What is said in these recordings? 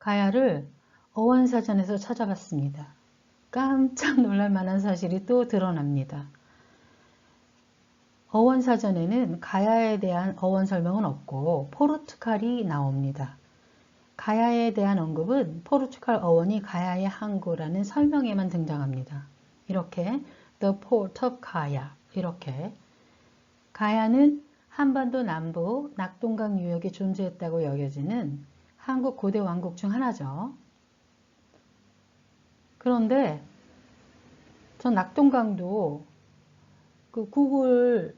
가야를 어원사전에서 찾아봤습니다. 깜짝 놀랄 만한 사실이 또 드러납니다. 어원사전에는 가야에 대한 어원 설명은 없고 포르투갈이 나옵니다. 가야에 대한 언급은 포르투갈 어원이 가야의 항구라는 설명에만 등장합니다. 이렇게 The Port of Gaya 이렇게 가야는 한반도 남부 낙동강 유역에 존재했다고 여겨지는 한국 고대 왕국 중 하나죠. 그런데 저 낙동강도 그 구글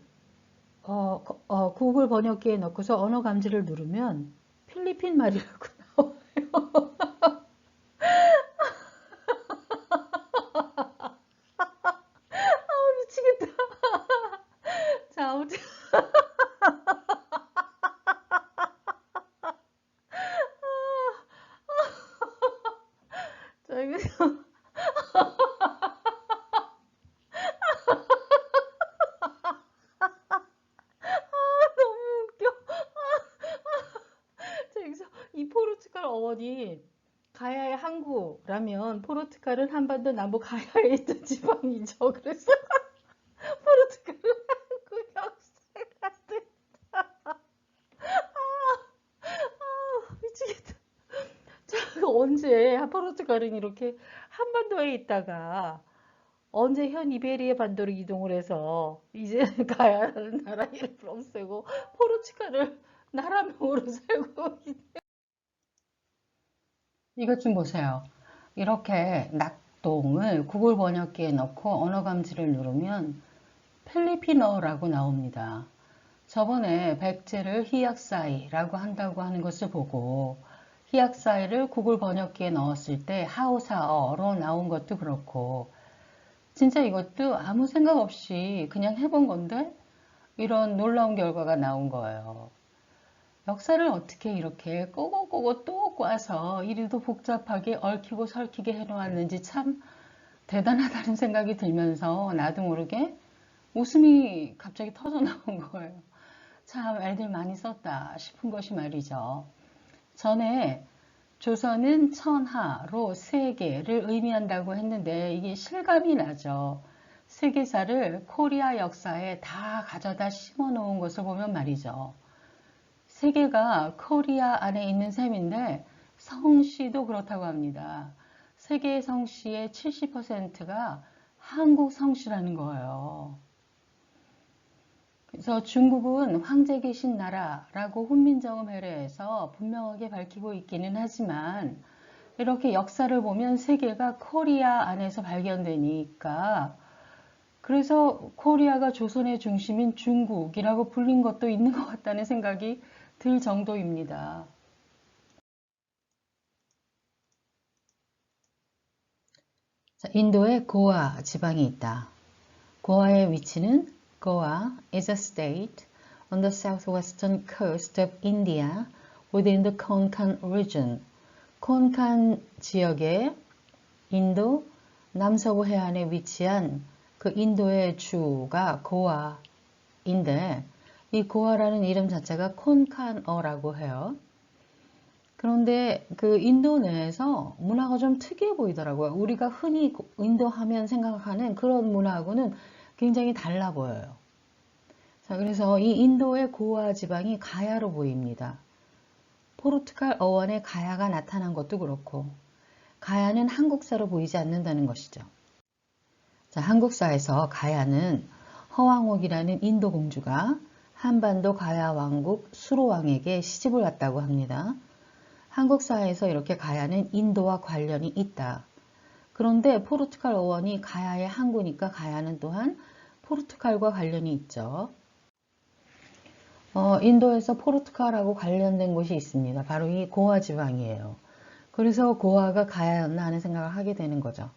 번역기에 넣고서 언어 감지를 누르면 필리핀 말이라고 나와요. 미치겠다. 자, 아무튼 자, 여기서 너무 웃겨. 자, 여기서 이 포르투갈 어원이 가야의 항구라면 포르투갈은 한반도 남부 가야에 있던 지방이죠. 그래서 포르투갈은 한국 역사가 된다. 미치겠다. 자, 언제 포르투갈은 이렇게 한반도에 있다가 언제 현 이베리아 반도로 이동을 해서 이제 가야라는 나라 이름을 없애고 포르투갈을 나라명으로 살고 있네. 이것 좀 보세요. 이렇게 낙동을 구글 번역기에 넣고 언어 감지를 누르면 필리핀어라고 나옵니다. 저번에 백제를 히약사이라고 한다고 하는 것을 보고 히약사이를 구글 번역기에 넣었을 때 하오사어로 나온 것도 그렇고 진짜 이것도 아무 생각 없이 그냥 해본 건데 이런 놀라운 결과가 나온 거예요. 역사를 어떻게 이렇게 꼬고꼬고 또 꽈서 이리도 복잡하게 얽히고 설키게 해놓았는지 참 대단하다는 생각이 들면서 나도 모르게 웃음이 갑자기 터져 나온 거예요. 참 애들 많이 썼다 싶은 것이 말이죠. 전에 조선은 천하로 세계를 의미한다고 했는데 이게 실감이 나죠. 세계사를 코리아 역사에 다 가져다 심어 놓은 것을 보면 말이죠. 세계가 코리아 안에 있는 셈인데 성씨도 그렇다고 합니다. 세계의 성씨의 70%가 한국 성씨라는 거예요. 그래서 중국은 황제 계신 나라라고 훈민정음 해례에서 분명하게 밝히고 있기는 하지만 이렇게 역사를 보면 세계가 코리아 안에서 발견되니까 그래서 코리아가 조선의 중심인 중국이라고 불린 것도 있는 것 같다는 생각이 들 정도입니다. 자, 인도에 고아 지방이 있다. 고아의 위치는 Goa is a state on the southwestern coast of India within the Konkan region. 콘칸 지역의 인도 남서부 해안에 위치한 그 인도의 주가 고아인데 이 고아라는 이름 자체가 콘칸어라고 해요. 그런데 그 인도 내에서 문화가 좀 특이해 보이더라고요. 우리가 흔히 인도 하면 생각하는 그런 문화하고는 굉장히 달라 보여요. 자, 그래서 이 인도의 고아 지방이 가야로 보입니다. 포르투갈 어원에 가야가 나타난 것도 그렇고 가야는 한국사로 보이지 않는다는 것이죠. 자, 한국사에서 가야는 허왕옥이라는 인도 공주가 한반도 가야 왕국 수로왕에게 시집을 왔다고 합니다. 한국사에서 이렇게 가야는 인도와 관련이 있다. 그런데 포르투갈 어원이 가야의 항구니까 가야는 또한 포르투갈과 관련이 있죠. 인도에서 포르투갈하고 관련된 곳이 있습니다. 바로 이 고아 지방이에요. 그래서 고아가 가야였나 하는 생각을 하게 되는 거죠.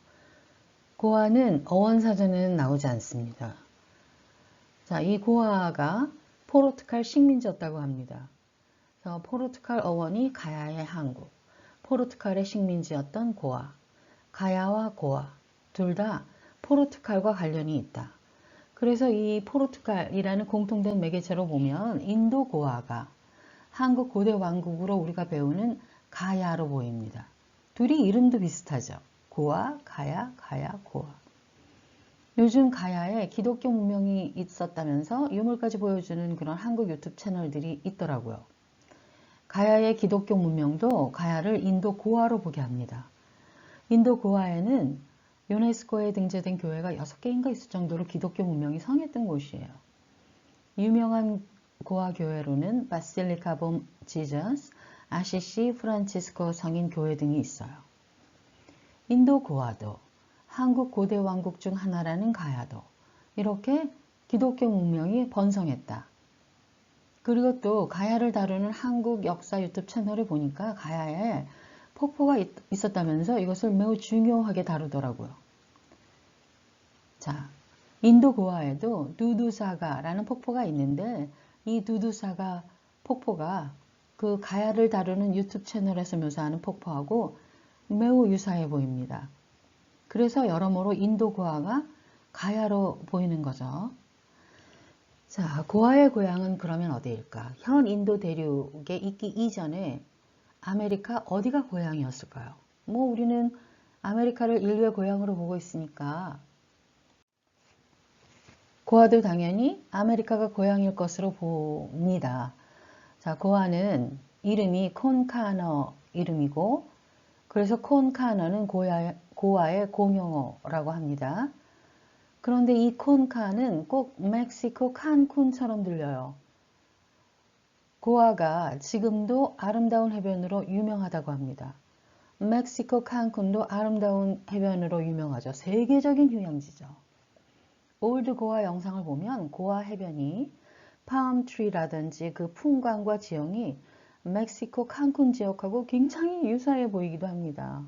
고아는 어원사전에는 나오지 않습니다. 자, 이 고아가 포르투갈 식민지였다고 합니다. 그래서 포르투갈 어원이 가야의 항구, 포르투갈의 식민지였던 고아, 가야와 고아 둘 다 포르투갈과 관련이 있다. 그래서 이 포르투갈이라는 공통된 매개체로 보면 인도 고아가 한국 고대 왕국으로 우리가 배우는 가야로 보입니다. 둘이 이름도 비슷하죠. 고아, 가야, 가야, 고아. 요즘 가야에 기독교 문명이 있었다면서 유물까지 보여주는 그런 한국 유튜브 채널들이 있더라고요. 가야의 기독교 문명도 가야를 인도 고아로 보게 합니다. 인도 고아에는 유네스코에 등재된 교회가 6개인가 있을 정도로 기독교 문명이 성했던 곳이에요. 유명한 고아 교회로는 바실리카 봄 지저스, 아시시 프란치스코 성인 교회 등이 있어요. 인도 고아도, 한국 고대 왕국 중 하나라는 가야도 이렇게 기독교 문명이 번성했다. 그리고 또 가야를 다루는 한국 역사 유튜브 채널을 보니까 가야에 폭포가 있었다면서 이것을 매우 중요하게 다루더라고요. 자, 인도 고아에도 두두사가라는 폭포가 있는데 이 두두사가 폭포가 그 가야를 다루는 유튜브 채널에서 묘사하는 폭포하고 매우 유사해 보입니다. 그래서 여러모로 인도 고아가 가야로 보이는 거죠. 자, 고아의 고향은 그러면 어디일까? 현 인도 대륙에 있기 이전에 아메리카 어디가 고향이었을까요? 뭐 우리는 아메리카를 인류의 고향으로 보고 있으니까 고아도 당연히 아메리카가 고향일 것으로 봅니다. 자, 고아는 이름이 콘카너 이름이고 그래서 콘카너는 고아의 공용어라고 합니다. 그런데 이 콘카는 꼭 멕시코 칸쿤처럼 들려요. 고아가 지금도 아름다운 해변으로 유명하다고 합니다. 멕시코 칸쿤도 아름다운 해변으로 유명하죠. 세계적인 휴양지죠. 올드 고아 영상을 보면 고아 해변이 팜트리라든지 그 풍광과 지형이 멕시코 칸쿤 지역하고 굉장히 유사해 보이기도 합니다.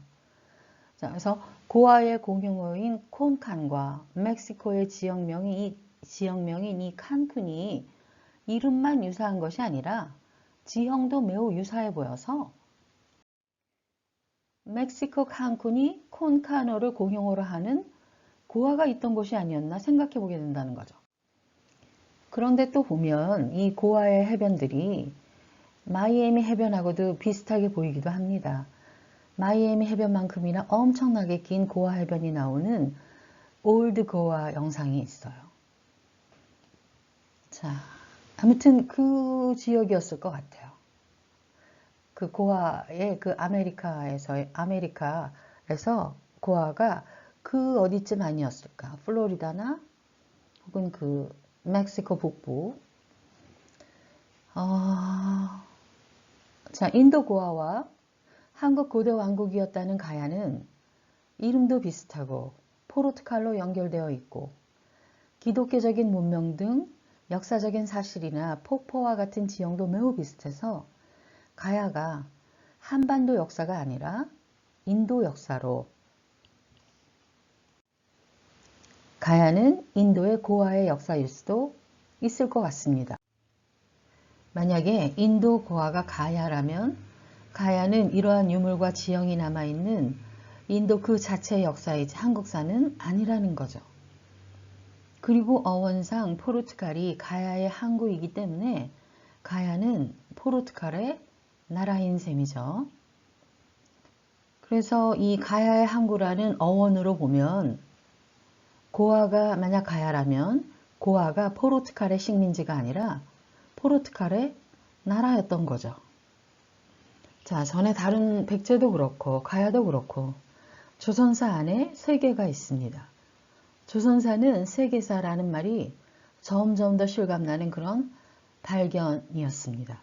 자, 그래서 고아의 공용어인 콘칸과 멕시코의 지역명인 이 칸쿤이 이름만 유사한 것이 아니라 지형도 매우 유사해 보여서 멕시코 칸쿤이 콘카노를 공용어로 하는 고아가 있던 곳이 아니었나 생각해 보게 된다는 거죠. 그런데 또 보면 이 고아의 해변들이 마이애미 해변하고도 비슷하게 보이기도 합니다. 마이애미 해변만큼이나 엄청나게 긴 고아 해변이 나오는 올드 고아 영상이 있어요. 자, 아무튼 그 지역이었을 것 같아요. 그 고아의 그 아메리카에서 고아가 그 어디쯤 아니었을까? 플로리다나 혹은 그 멕시코 북부. 자, 인도 고아와 한국 고대 왕국이었다는 가야는 이름도 비슷하고 포르투갈로 연결되어 있고 기독교적인 문명 등 역사적인 사실이나 폭포와 같은 지형도 매우 비슷해서 가야가 한반도 역사가 아니라 인도 역사로 가야는 인도의 고아의 역사일 수도 있을 것 같습니다. 만약에 인도 고아가 가야라면 가야는 이러한 유물과 지형이 남아있는 인도 그 자체의 역사이지 한국사는 아니라는 거죠. 그리고 어원상 포르투갈이 가야의 항구이기 때문에 가야는 포르투갈의 나라인 셈이죠. 그래서 이 가야의 항구라는 어원으로 보면 고아가 만약 가야라면 고아가 포르투갈의 식민지가 아니라 포르투갈의 나라였던 거죠. 자, 전에 다른 백제도 그렇고 가야도 그렇고 조선사 안에 세계가 있습니다. 조선사는 세계사라는 말이 점점 더 실감나는 그런 발견이었습니다.